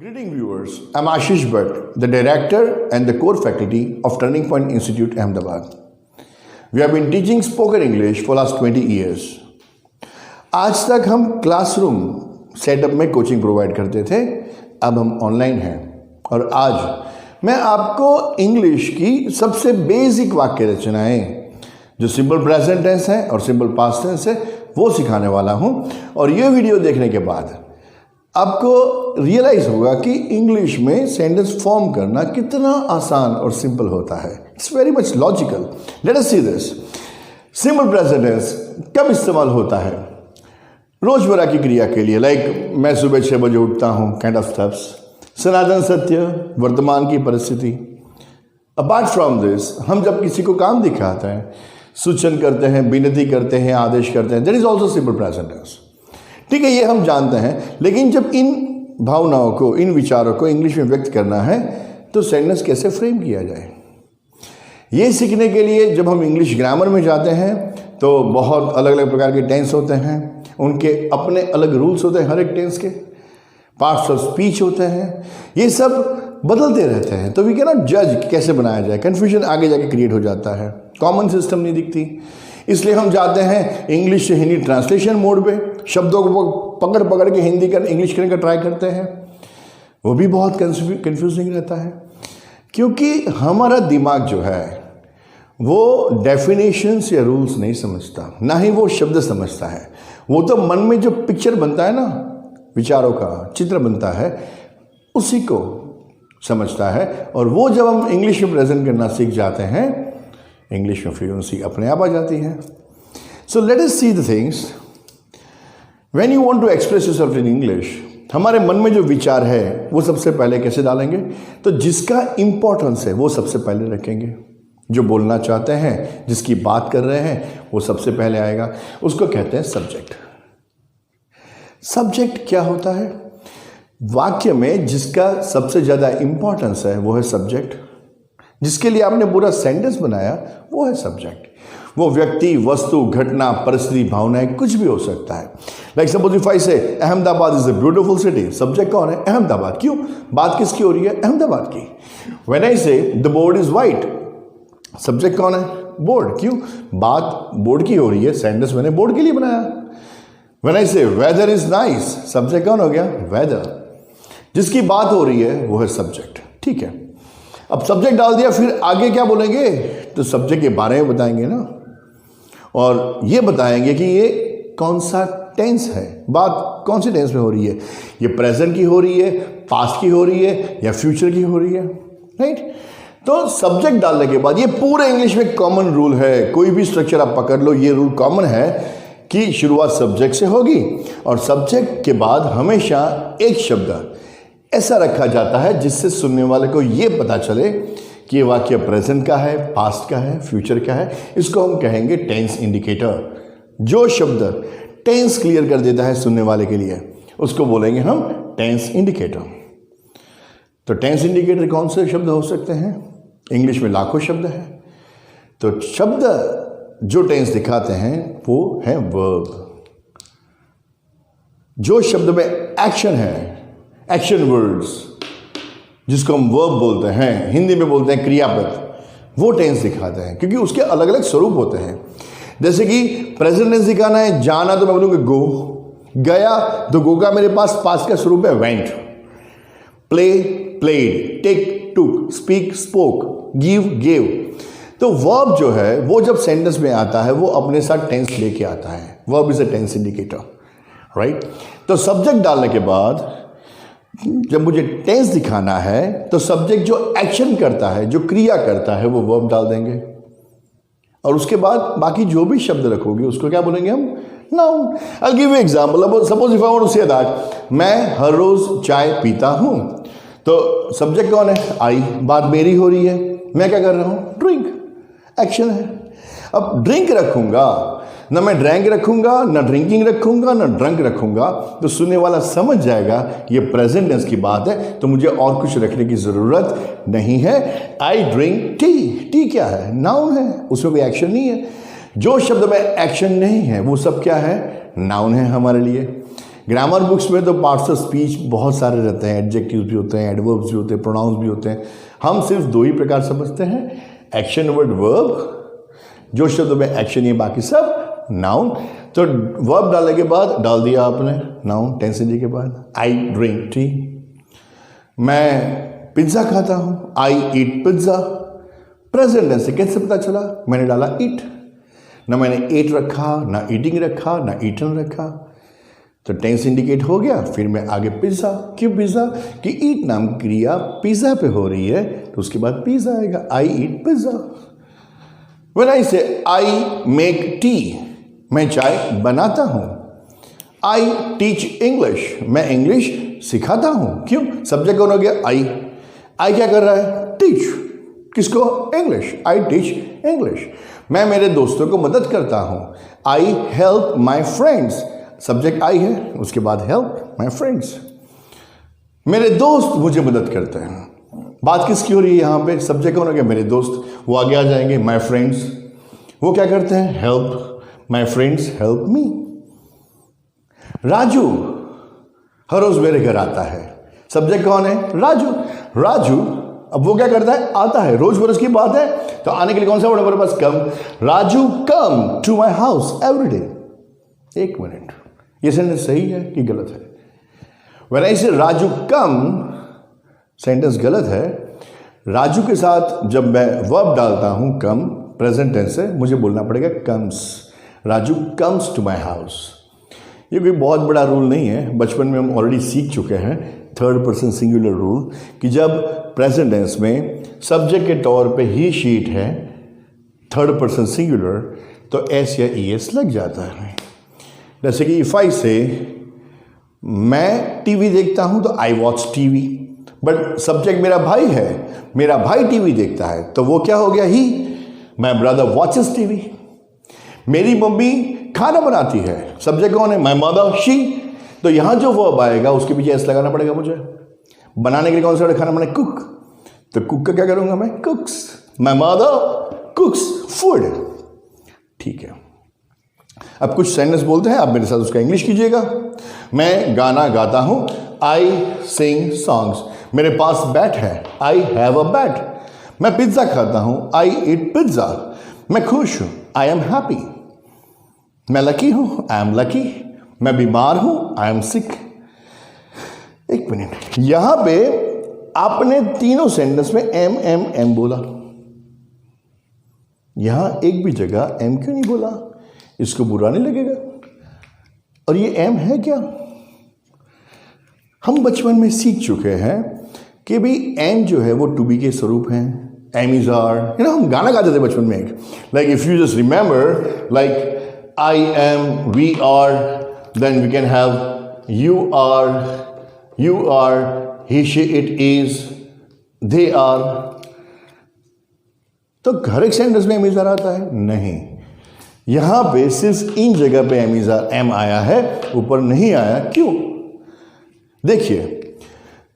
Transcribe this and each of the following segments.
Greeting viewers, I'm Ashish Bhatt, the director and the core faculty of Turning Point Institute, Ahmedabad. We have been teaching spoken English for last 20 years. आज तक हम classroom setup में coaching provide करते थे, अब हम online हैं और आज मैं आपको इंग्लिश की सबसे बेसिक वाक्य रचनाएं जो सिंपल प्रेजेंट टेंस है और सिंपल पास्ट टेंस है वो सिखाने वाला हूं। और ये वीडियो देखने के बाद आपको रियलाइज होगा कि इंग्लिश में सेंटेंस फॉर्म करना कितना आसान और सिंपल होता है। It's very much logical. Let us see this. Simple present tense कब इस्तेमाल होता है? रोजमर्रा की क्रिया के लिए, लाइक मैं सुबह 6 बजे उठता हूँ काइंड ऑफ स्टेप्स, सनातन सत्य, वर्तमान की परिस्थिति। अपार्ट फ्रॉम दिस, हम जब किसी को काम दिखाते हैं, सूचन करते हैं, विनती करते हैं, आदेश करते हैं, that is also simple present tense. ठीक है, ये हम जानते हैं, लेकिन जब इन भावनाओं को, इन विचारों को इंग्लिश में व्यक्त करना है तो सेंटेंस कैसे फ्रेम किया जाए, ये सीखने के लिए जब हम इंग्लिश ग्रामर में जाते हैं तो बहुत अलग अलग प्रकार के टेंस होते हैं, उनके अपने अलग रूल्स होते हैं, हर एक टेंस के पार्ट्स ऑफ स्पीच होते हैं, ये सब बदलते रहते हैं। तो वी कैन नॉट जज कैसे बनाया जाए, कन्फ्यूजन आगे जाके क्रिएट हो जाता है, कॉमन सिस्टम नहीं दिखती। इसलिए हम जाते हैं इंग्लिश से हिंदी ट्रांसलेशन मोड पे, शब्दों को पकड़ पकड़ के हिंदी कर इंग्लिश करने का ट्राई करते हैं। वो भी बहुत कंफ्यूजिंग रहता है, क्योंकि हमारा दिमाग जो है वो डेफिनेशंस या रूल्स नहीं समझता, ना ही वो शब्द समझता है। वो तो मन में जो पिक्चर बनता है ना, विचारों का चित्र बनता है, उसी को समझता है। और वो जब हम इंग्लिश में प्रेजेंट करना सीख जाते हैं, इंग्लिश में फ्लुएंसी अपने आप आ जाती है। So let us see the things. When you want to express yourself in English, हमारे मन में जो विचार है वो सबसे पहले कैसे डालेंगे? तो जिसका इंपॉर्टेंस है वो सबसे पहले रखेंगे। जो बोलना चाहते हैं, जिसकी बात कर रहे हैं, वो सबसे पहले आएगा। उसको कहते हैं सब्जेक्ट। सब्जेक्ट क्या होता है? वाक्य में जिसका सबसे ज़्यादा इंपॉर्टेंस है वो है सब्जेक्ट। जिसके लिए आपने पूरा सेंटेंस बनाया वो है सब्जेक्ट। वो व्यक्ति, वस्तु, घटना, परिस्थिति, भावनाएं, कुछ भी हो सकता है। लाइक सपोज इफ आई से Ahmedabad is a beautiful city, subject कौन है? अहमदाबाद। क्यों? बात किसकी हो रही है? अहमदाबाद की। व्हेन आई से the board is white, subject कौन है? बोर्ड। क्यों? बात बोर्ड की हो रही है, सेंटेंस मैंने बोर्ड के लिए बनाया। व्हेन आई से वेदर इज नाइस, सब्जेक्ट कौन हो गया? वेदर। जिसकी बात हो रही है वो है सब्जेक्ट। ठीक है, अब सब्जेक्ट डाल दिया, फिर आगे क्या बोलेंगे? तो सब्जेक्ट के बारे में बताएंगे ना, और ये बताएंगे कि ये कौन सा टेंस है, बात कौन सी टेंस में हो रही है, ये प्रेजेंट की हो रही है, पास्ट की हो रही है, या फ्यूचर की हो रही है। राइट? तो सब्जेक्ट डालने के बाद, ये पूरे इंग्लिश में कॉमन रूल है, कोई भी स्ट्रक्चर आप पकड़ लो, ये रूल कॉमन है कि शुरुआत सब्जेक्ट से होगी, और सब्जेक्ट के बाद हमेशा एक शब्द ऐसा रखा जाता है जिससे सुनने वाले को ये पता चले कि ये वाक्य प्रेजेंट का है, पास्ट का है, फ्यूचर का है। इसको हम कहेंगे टेंस इंडिकेटर। जो शब्द टेंस क्लियर कर देता है सुनने वाले के लिए, उसको बोलेंगे हम टेंस इंडिकेटर। तो टेंस इंडिकेटर कौन से शब्द हो सकते हैं? इंग्लिश में लाखों शब्द हैं। तो शब्द जो टेंस दिखाते हैं वो है वर्ब। जो शब्द में एक्शन है, एक्शन वर्ड्स, जिसको हम वर्ब बोलते हैं, हिंदी में बोलते हैं क्रियापद, वो टेंस दिखाते हैं, क्योंकि उसके अलग अलग स्वरूप होते हैं। जैसे कि प्रेजेंट टेंस दिखाना है, जाना तो मैं बोलूँगा गो, गया तो गो का मेरे पास पास्ट का स्वरूप है वेंट। प्ले, प्लेड, टेक, टुक, स्पीक, स्पोक, गिव, गेव। तो वर्ब जो है वो जब सेंटेंस में आता है वो अपने साथ टेंस लेके आता है। Verb is a tense indicator. Right? तो सब्जेक्ट डालने के बाद जब मुझे टेंस दिखाना है तो सब्जेक्ट जो एक्शन करता है, जो क्रिया करता है, वो वर्ब डाल देंगे, और उसके बाद बाकी जो भी शब्द रखोगे उसको क्या बोलेंगे हम? Noun. I give you example. Suppose if I want to say that मैं हर रोज चाय पीता हूं, तो सब्जेक्ट कौन है? आई। बात मेरी हो रही है, मैं क्या कर रहा हूं? ड्रिंक। एक्शन है। अब ड्रिंक रखूंगा ना, मैं ड्रैंक रखूंगा ना, ड्रिंकिंग रखूंगा ना, ड्रंक रखूंगा, तो सुनने वाला समझ जाएगा ये प्रेजेंट टेंस की बात है, तो मुझे और कुछ रखने की जरूरत नहीं है। I drink tea. टी क्या है? नाउन है, उसमें कोई एक्शन नहीं है। जो शब्द में एक्शन नहीं है वो सब क्या है? नाउन है हमारे लिए। ग्रामर बुक्स में तो पार्ट्स ऑफ स्पीच बहुत सारे रहते हैं, एडजेक्टिव्स भी होते हैं, एडवर्ब्स भी होते हैं, प्रोनाउंस भी होते हैं। हम सिर्फ दो ही प्रकार समझते हैं, एक्शन वर्ड वर्ब, जो शब्दों में एक्शन है बाकी सब नाउन। तो वर्ब डालने के बाद डाल दिया आपने नाउन टेंस के बाद। आई ड्रिंक टी, मैं पिज्ज़ा खाता हूँ, आई ईट पिज्ज़ा। प्रेजेंट टेंस से कैसे पता चला? मैंने डाला ईट, ना मैंने एट रखा, ना ईटिंग रखा, ना ईटन रखा, तो टेंस इंडिकेट हो गया। फिर मैं आगे पिज्ज़ा, क्यों पिज्ज़ा? कि ईट नाम क्रिया पिज्ज़ा पे हो रही है, तो उसके बाद पिज्ज़ा आएगा, आई ईट पिज्ज़ा। व्हेन आई से आई मेक टी, मैं चाय बनाता हूँ। आई टीच इंग्लिश, मैं इंग्लिश सिखाता हूँ। क्यों? सब्जेक्ट कौन हो गया? आई। आई क्या कर रहा है? टीच, किसको? इंग्लिश। I teach English. मैं मेरे दोस्तों को मदद करता हूँ। I help my friends, subject I है, उसके बाद हेल्प माई फ्रेंड्स। मेरे दोस्त मुझे मदद करते हैं। बात किसकी हो रही है यहाँ पे? सब्जेक्ट कौन हो गया? मेरे दोस्त, वो आगे आ जाएंगे माई फ्रेंड्स। वो क्या करते हैं? Help my friends help me. Raju हर रोज मेरे घर आता है, सब्जेक्ट कौन है? राजू। राजू अब वो क्या करता है? आता है। रोज बरोज की बात है, तो आने के लिए कौन सा वर्ड हमारे पास? Come. Raju come to my house every day. एक मिनट, ये सेंटेंस सही है कि गलत है? व्हेन आई से राजू कम, सेंटेंस गलत है। राजू के साथ जब मैं वर्ब डालता हूं कम प्रेजेंट टेंस से, मुझे बोलना पड़ेगा comes. Raju comes to my house. ये कोई बहुत बड़ा रूल नहीं है, बचपन में हम ऑलरेडी सीख चुके हैं, थर्ड पर्सन सिंगुलर रूल, कि जब प्रेजेंट टेंस में सब्जेक्ट के तौर पे ही शीट है, थर्ड पर्सन सिंगुलर, तो एस या ई एस लग जाता है। जैसे कि इफ आई से मैं टीवी देखता हूं, तो I watch TV, but subject मेरा भाई है, मेरा भाई टीवी देखता है, तो वो क्या हो गया? He. My brother watches TV. मेरी मम्मी खाना बनाती है, सब्जेक्ट कौन है? My mother she. तो यहां जो वर्ब आएगा उसके पीछे एस लगाना पड़ेगा मुझे। बनाने के लिए कौन सा खाना बनाए? कुक। तो कुक का क्या करूंगा मैं? कुक्स। My mother कुक्स food. ठीक है, अब कुछ सेंटेंस बोलते हैं, आप मेरे साथ उसका इंग्लिश कीजिएगा। मैं गाना गाता हूं, आई सिंग सॉन्ग्स। मेरे पास बैट है, आई हैव अ बैट। मैं पिज्जा खाता हूं, आई ईट पिज्जा। मैं खुश हूं, आई एम हैप्पी। मैं लकी हूं, आई एम लकी। मैं बीमार हूं, आई एम सिक। एक मिनट, यहां पे आपने तीनों सेंटेंस में एम एम एम बोला, यहां एक भी जगह एम क्यों नहीं बोला? इसको बुरा नहीं लगेगा? और ये एम है क्या? हम बचपन में सीख चुके हैं कि भाई एम जो है वो टू बी के स्वरूप हैं। एम इज आर, हम गाना गाते थे बचपन में, like if you just remember, like I am, we are, then we can have you are, he she it is, they are. तो हर एक सेंटेंस में एम इज आर आता है? नहीं, यहां पे सिर्फ इन जगह पे एम इज आर एम आया है, ऊपर नहीं आया। क्यों? देखिए,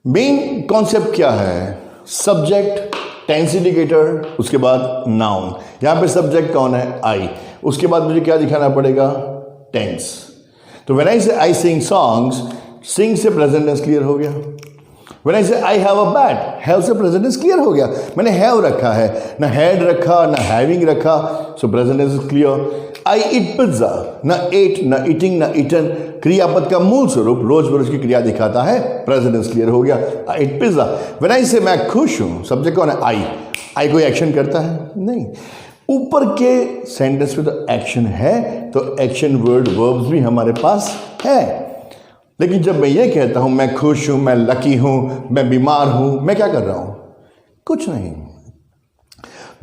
मेन कॉन्सेप्ट क्या है? सब्जेक्ट, टेंस इंडिकेटर, उसके बाद नाउन। यहां पे सब्जेक्ट कौन है? आई। उसके बाद मुझे क्या दिखाना पड़ेगा? टेंस। तो व्हेन आई से आई सिंग सॉन्ग्स, सिंग से प्रेजेंट टेंस क्लियर हो गया। व्हेन आई से I have a bat, have से प्रेजेंट टेंस क्लियर हो गया। मैंने हैव रखा है, ना हैड रखा, ना हैविंग रखा, so present tense is clear. I eat pizza, ना एट, ना ईटिंग, ना ईटन। क्रियापद का मूल स्वरूप रोज बरोज की क्रिया दिखाता है, प्रेजेंट टेंस क्लियर हो गया। आई ईट पिज्जा। व्हेन आई से मैं खुश हूं, सब्जेक्ट कौन है? आई। आई कोई एक्शन करता है? नहीं। ऊपर के सेंटेंस में तो एक्शन है, तो एक्शन वर्ड वर्ब्स भी हमारे पास है। लेकिन जब मैं ये कहता हूं मैं खुश हूं, मैं लकी हूं, मैं बीमार हूं, मैं क्या कर रहा हूं? कुछ नहीं,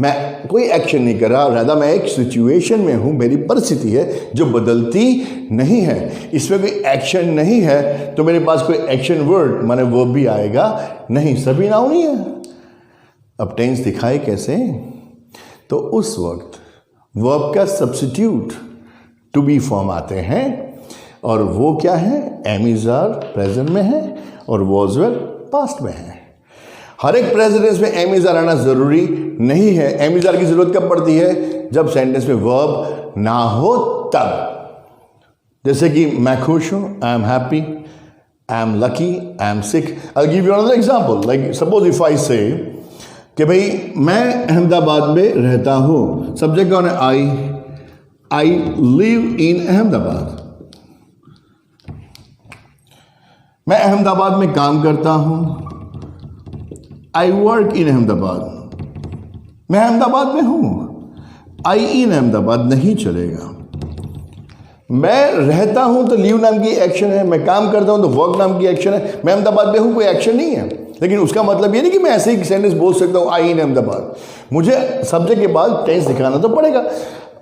मैं कोई एक्शन नहीं कर रहा, राधा मैं एक सिचुएशन में हूं, मेरी परिस्थिति है जो बदलती नहीं है, इसमें कोई एक्शन नहीं है, तो मेरे पास कोई एक्शन वर्ड माने वर्ब भी आएगा नहीं, सभी नाउन ही है। अब टेंस दिखाए कैसे? तो उस वक्त वर्ब का सब्स्टिट्यूट टू बी फॉर्म आते हैं, और वो क्या है? एम इज आर प्रेजेंट में है और वॉज वेल पास्ट में है। हर एक प्रेजेंट में एम इज आर आना जरूरी नहीं है। एम इज आर की जरूरत कब पड़ती है? जब सेंटेंस में वर्ब ना हो तब। जैसे कि मैं खुश हूं, I am happy, I am lucky, I am sick. I give you another example, like suppose if आई से कि भाई मैं अहमदाबाद में रहता हूं, सब्जेक्ट कौन है? I live in Ahmedabad. मैं अहमदाबाद में काम करता हूं, आई वर्क इन अहमदाबाद। मैं अहमदाबाद में हूं, आई इन अहमदाबाद नहीं चलेगा। मैं रहता हूं तो लीव नाम की एक्शन है, मैं काम करता हूं तो वर्क नाम की एक्शन है। मैं अहमदाबाद में हूं, कोई एक्शन नहीं है, लेकिन उसका मतलब ये नहीं कि मैं ऐसे ही सेंटेंस बोल सकता हूं आई इन अहमदाबाद। मुझे सब्जेक्ट के बाद टेंस दिखाना तो पड़ेगा।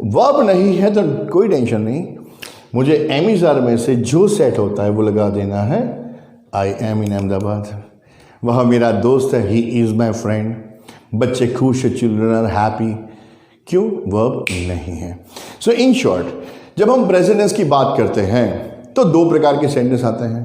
वर्ब नहीं है तो कोई टेंशन नहीं, मुझे एमिजार में से जो सेट होता है वो लगा देना है, आई एम इन अहमदाबाद। वह मेरा दोस्त है, ही इज़ माई फ्रेंड। बच्चे खुश है, चिल्ड्रन आर हैप्पी। क्यों? वर्ब नहीं है। सो इन शॉर्ट, जब हम प्रेजेंट टेंस की बात करते हैं तो दो प्रकार के सेंटेंस आते हैं।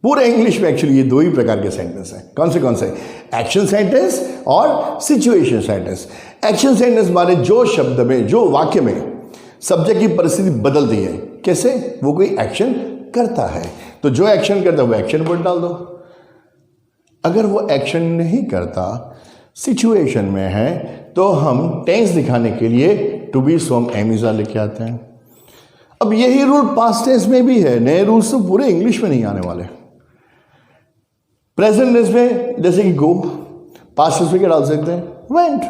पूरे इंग्लिश में एक्चुअली ये दो ही प्रकार के सेंटेंस हैं। कौन से? एक्शन सेंटेंस और सिचुएशन सेंटेंस। एक्शन सेंटेंस माने जो शब्द में, जो वाक्य में सब्जेक्ट की परिस्थिति बदलती है। कैसे? वो कोई एक्शन करता है, तो जो एक्शन करता है वो एक्शन वर्ड डाल दो। अगर वो एक्शन नहीं करता, सिचुएशन में है, तो हम टेंस दिखाने के लिए टू बी, सो हम एमिजा लेके आते हैं। अब यही रूल पास्ट टेंस में भी है। नए रूल्स तो पूरे इंग्लिश में नहीं आने वाले। प्रेजेंट टेंस में जैसे कि गो, पास्ट टेंस में क्या डाल सकते हैं? वेंट।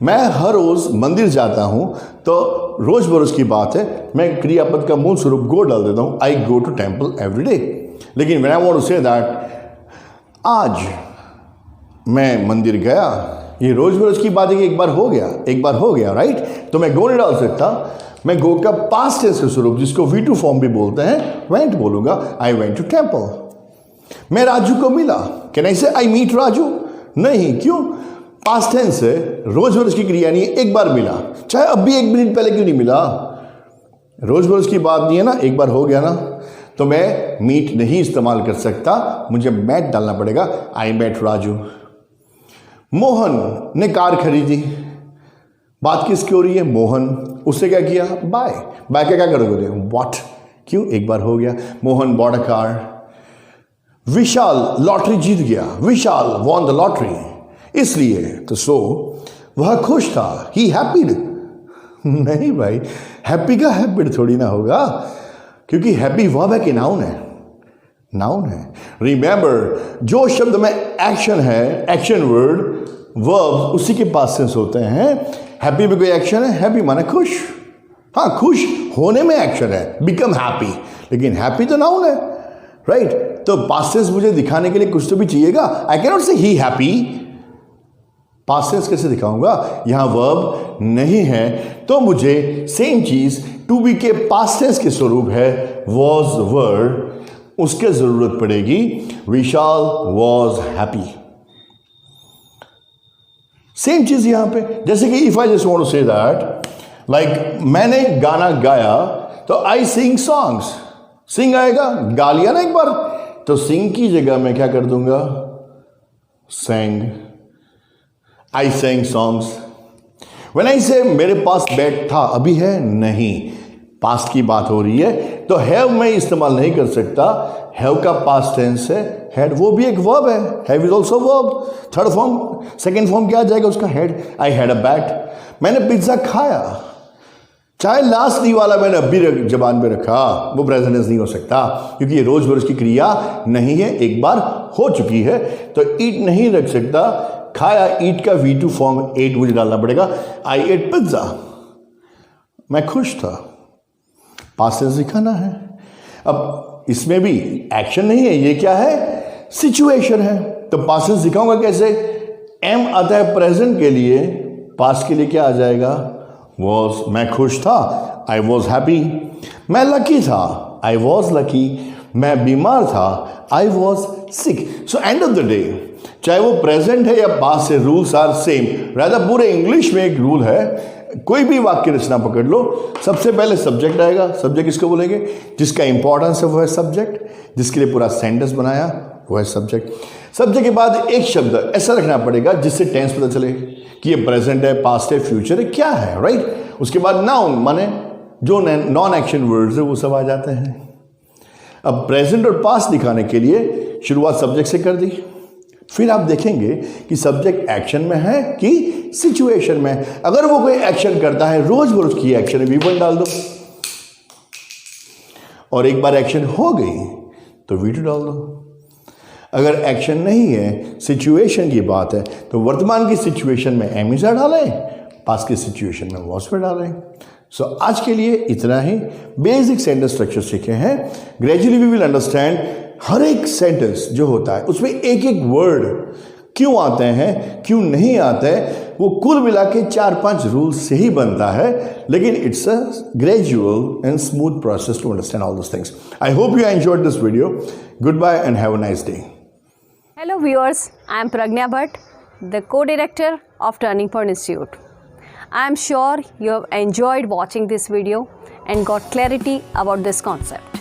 मैं हर रोज मंदिर जाता हूं, तो रोज बरोज की बात है, मैं क्रियापद का मूल स्वरूप गो डाल देता हूं, I go to temple every day. लेकिन when I want to say that आज मैं मंदिर गया, ये रोज बरोज की बात है कि एक बार हो गया, राइट? तो मैं गो नहीं डाल सकता, मैं गो का पास्ट टेंस का स्वरूप, जिसको V2 फॉर्म भी बोलते हैं, वेंट बोलूंगा, आई वेंट टू टेम्पल। मैं राजू को मिला, कैन आई से आई मीट राजू? नहीं। क्यों? पास्ट टेंस है, रोज बरोज की क्रिया नहीं है, एक बार मिला, चाहे अब भी 1 मिनट पहले क्यों नहीं मिला। रोज बरोज की बात नहीं है ना, एक बार हो गया ना, तो मैं मीट नहीं इस्तेमाल कर सकता, मुझे मैट डालना पड़ेगा, आई मेट राजू। मोहन ने कार खरीदी, बात किसकी हो रही है? मोहन। उससे क्या किया? बाय का क्या करोगे? व्हाट। क्यों? एक बार हो गया, Mohan bought a car. Vishal lottery जीत गया, विशाल वॉन द लॉटरी, इसलिए तो सो वह खुश था, ही हैप्पीड। नहीं भाई, हैप्पी का हैप्पीड थोड़ी ना होगा, क्योंकि हैप्पी वर्ब है कि नाउन है? नाउन है। रिमेंबर, जो शब्द में एक्शन है, एक्शन वर्ड, वर्ब उसी के पास सेंस होते हैं। हैप्पी में कोई एक्शन है, हैप्पी माने खुश। हाँ, खुश होने में एक्शन है, बिकम हैप्पी, लेकिन हैप्पी तो नाउन है, राइट? तो पास्ट टेंस मुझे दिखाने के लिए कुछ तो भी चाहिएगा। आई कैन नॉट से ही हैप्पी, पास्ट टेंस कैसे दिखाऊंगा? यहां वर्ब नहीं है, तो मुझे सेम चीज टू बी के पास्ट टेंस के स्वरूप है, वॉज वर्ड, उसके जरूरत पड़ेगी, विशाल वॉज हैप्पी। सेम चीज यहां पे, जैसे कि if I just want to say that, like मैंने गाना गाया, तो आई सिंग सॉन्ग्स। सिंग आएगा, गा लिया ना एक बार, तो सिंग की जगह मैं क्या कर दूंगा? sang। I sang songs. When I से मेरे पास बैट था, अभी है नहीं, पास्ट की बात हो रही है, तो हैव मैं इस्तेमाल नहीं कर सकता। हैव का पास्ट टेंस है, हैड वो भी एक वर्ब है, have is also verb. Third form, second form क्या आ जाएगा उसका? Had. I had a bat. मैंने पिज्जा खाया, चाहे लास्ट डी वाला मैंने अभी जबान पे रखा, वो प्रेजेंट टेंस नहीं हो सकता, क्योंकि ये रोज बरोज की क्रिया नहीं है, एक बार हो चुकी है, तो ईट नहीं रख सकता। खाया, ईट का V2 फॉर्म 8 मुझे डालना पड़ेगा, आई एट पिज्जा। मैं खुश था, पास्ट टेंस दिखाना है। अब इसमें भी एक्शन नहीं है, ये क्या है? सिचुएशन है, तो पास्ट टेंस दिखाऊंगा कैसे? एम आता है प्रेजेंट के लिए, पास्ट के लिए क्या आ जाएगा? वॉज। मैं खुश था, आई वॉज हैप्पी। मैं लकी था, आई वॉज लकी। मैं बीमार था, I was sick. So end of the day, चाहे वो प्रेजेंट है या पास्ट है, रूल्स आर सेम। रादर पूरे इंग्लिश में एक रूल है, कोई भी वाक्य रचना पकड़ लो, सबसे पहले सब्जेक्ट आएगा। सब्जेक्ट किसको बोलेंगे? जिसका इंपॉर्टेंस है वो है सब्जेक्ट, जिसके लिए पूरा सेंटेंस बनाया वो है सब्जेक्ट। सब्जेक्ट के बाद एक शब्द ऐसा रखना पड़ेगा जिससे टेंस पता चले कि ये प्रेजेंट है, पास्ट है, फ्यूचर है, क्या है, राइट? उसके बाद नाउन माने जो नॉन एक्शन वर्ड्स है वो सब आ जाते हैं। अब प्रेजेंट और पास्ट दिखाने के लिए शुरुआत सब्जेक्ट से कर दी, फिर आप देखेंगे कि सब्जेक्ट एक्शन में है कि सिचुएशन में। अगर वो कोई एक्शन करता है, रोज रोज की एक्शन है, V1 डाल दो, और एक बार एक्शन हो गई तो V2 डाल दो। अगर एक्शन नहीं है, सिचुएशन की बात है, तो वर्तमान की सिचुएशन में एमिजा डालें, पास्ट की सिचुएशन में वॉज पे डालें। सो आज के लिए इतना ही। बेसिक सेंटेंस स्ट्रक्चर सीखे हैं, gradually we will understand her एक सेंटेंस जो होता है उसमें एक एक वर्ड क्यों आते हैं, क्यों नहीं आते हैं, वो कुल मिला के 4-5 रूल्स से ही बनता है। लेकिन it's a gradual and smooth process to understand all this things. I hope you enjoyed this video. Good bye and have a nice day. Hello viewers, I am Pragnya Bhatt, the co-director of Turning Point Institute. I am sure you have enjoyed watching this video and got clarity about this concept.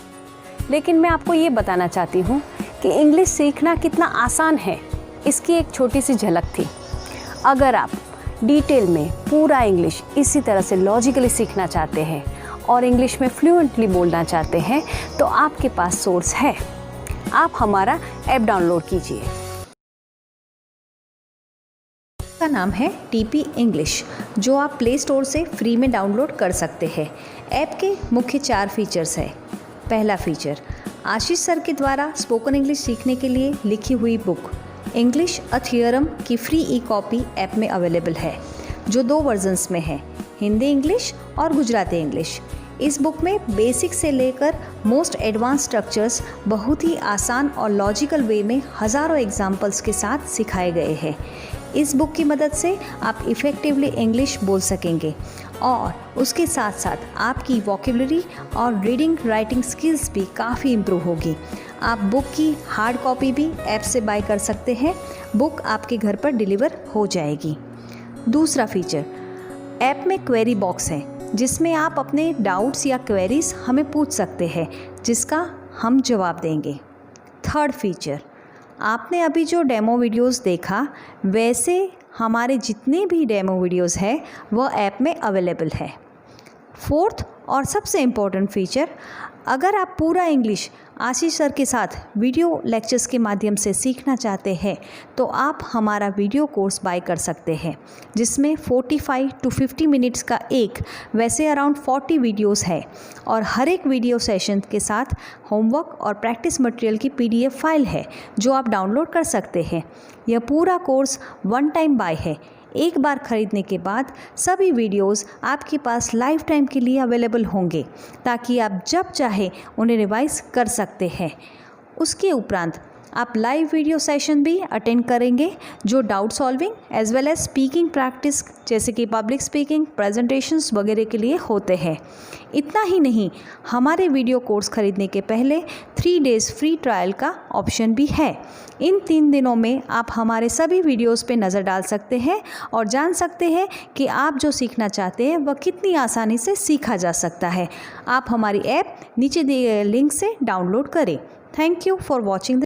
लेकिन मैं आपको ये बताना चाहती हूँ कि English सीखना कितना आसान है, इसकी एक छोटी सी झलक थी। अगर आप डिटेल में पूरा इंग्लिश इसी तरह से लॉजिकली सीखना चाहते हैं और इंग्लिश में फ्लुएंटली बोलना चाहते हैं तो आपके पास सोर्स है। आप हमारा ऐप डाउनलोड कीजिए। का नाम है TP इंग्लिश, जो आप प्ले स्टोर से फ्री में डाउनलोड कर सकते हैं। ऐप के मुख्य 4 फीचर्स है। पहला फीचर, आशीष सर के द्वारा स्पोकन इंग्लिश सीखने के लिए लिखी हुई बुक इंग्लिश अ थियरम की फ्री ई कॉपी ऐप में अवेलेबल है, जो 2 वर्जन्स में है, हिंदी इंग्लिश और गुजराती इंग्लिश। इस बुक में बेसिक से लेकर मोस्ट एडवांस स्ट्रक्चर्स बहुत ही आसान और लॉजिकल वे में हज़ारों एग्जाम्पल्स के साथ सिखाए गए हैं। इस बुक की मदद से आप इफ़ेक्टिवली इंग्लिश बोल सकेंगे और उसके साथ साथ आपकी वोकेबलरी और रीडिंग राइटिंग स्किल्स भी काफ़ी इम्प्रूव होगी। आप बुक की हार्ड कॉपी भी ऐप से बाय कर सकते हैं। बुक आपके घर पर डिलीवर हो जाएगी। दूसरा फीचर, ऐप में क्वेरी बॉक्स है, जिसमें आप अपने डाउट्स या क्वेरीज हमें पूछ सकते हैं, जिसका हम जवाब देंगे। थर्ड फीचर, आपने अभी जो डेमो वीडियोस देखा, वैसे हमारे जितने भी डेमो वीडियोस हैं वह ऐप में अवेलेबल है। फोर्थ और सबसे इम्पोर्टेंट फीचर, अगर आप पूरा इंग्लिश आशीष सर के साथ वीडियो लेक्चर्स के माध्यम से सीखना चाहते हैं तो आप हमारा वीडियो कोर्स बाय कर सकते हैं, जिसमें 45 to 50 मिनट्स का एक, वैसे अराउंड 40 वीडियोस है और हर एक वीडियो सेशन के साथ होमवर्क और प्रैक्टिस मटेरियल की PDF फाइल है, जो आप डाउनलोड कर सकते हैं। यह पूरा कोर्स 1 टाइम बाय है। एक बार खरीदने के बाद सभी वीडियोस आपके पास लाइफ टाइम के लिए अवेलेबल होंगे, ताकि आप जब चाहे उन्हें रिवाइज कर सकते हैं। उसके उपरांत आप लाइव वीडियो सेशन भी अटेंड करेंगे, जो doubt solving as well as speaking practice जैसे कि पब्लिक स्पीकिंग, प्रेजेंटेशंस वगैरह के लिए होते हैं। इतना ही नहीं, हमारे वीडियो कोर्स खरीदने के पहले 3 डेज़ फ्री ट्रायल का ऑप्शन भी है। इन 3 दिनों में आप हमारे सभी वीडियोस पे नज़र डाल सकते हैं और जान सकते हैं कि आप जो सीखना चाहते हैं वह कितनी आसानी से सीखा जा सकता है। आप हमारी ऐप नीचे दिए गए लिंक से डाउनलोड करें। Thank you for watching.